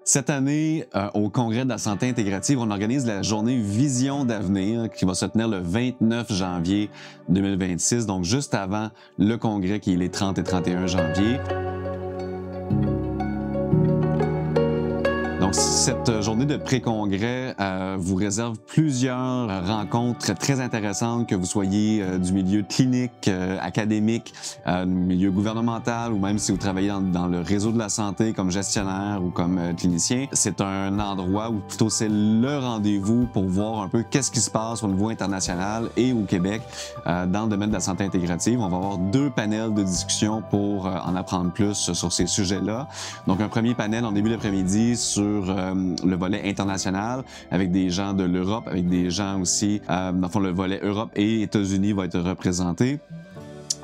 Cette année, au Congrès de la santé intégrative, on organise la journée Vision d'avenir qui va se tenir le 29 janvier 2026, donc juste avant le congrès qui est les 30 et 31 janvier. Donc, cette journée de pré-congrès vous réserve plusieurs rencontres très intéressantes, que vous soyez du milieu clinique, académique, du milieu gouvernemental, ou même si vous travaillez dans le réseau de la santé comme gestionnaire ou comme clinicien. C'est un endroit où plutôt c'est le rendez-vous pour voir un peu qu'est-ce qui se passe au niveau international et au Québec dans le domaine de la santé intégrative. On va avoir 2 panels de discussion pour en apprendre plus sur ces sujets-là. Donc, un premier panel en début d'après-midi sur le volet international avec des gens de l'Europe, avec des gens aussi, dans le fond, le volet Europe et États-Unis va être représenté.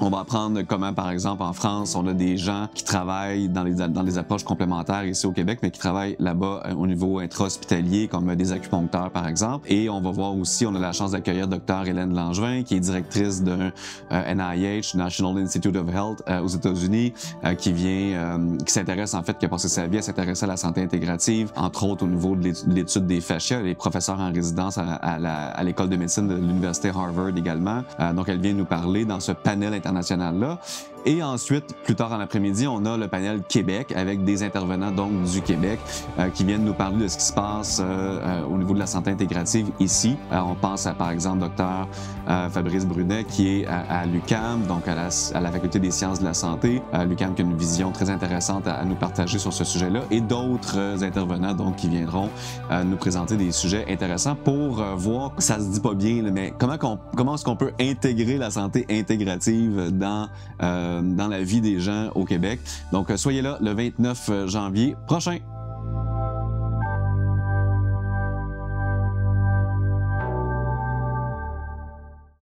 On va apprendre comment, par exemple, en France, on a des gens qui travaillent dans les approches complémentaires ici au Québec, mais qui travaillent là-bas au niveau intra-hospitalier, comme des acupuncteurs, par exemple. Et on va voir aussi, on a la chance d'accueillir Dr. Hélène Langevin, qui est directrice de NIH, National Institute of Health, aux États-Unis, qui s'intéresse, en fait, qui a passé sa vie à s'intéresser à la santé intégrative, entre autres au niveau de l'étude des fascias. Elle est professeure en résidence à l'école de médecine de l'Université Harvard également. Donc, elle vient nous parler dans ce panel international-là. Et ensuite, plus tard en après-midi, on a le panel Québec avec des intervenants donc du Québec qui viennent nous parler de ce qui se passe au niveau de la santé intégrative ici. On pense à, par exemple, Dr. Fabrice Brunet qui est à l'UQAM, donc à la Faculté des sciences de la santé. L'UQAM qui a une vision très intéressante à nous partager sur ce sujet-là, et d'autres intervenants donc qui viendront nous présenter des sujets intéressants pour voir, ça se dit pas bien, mais comment est-ce qu'on peut intégrer la santé intégrative dans la vie des gens au Québec. Donc, soyez là le 29 janvier prochain.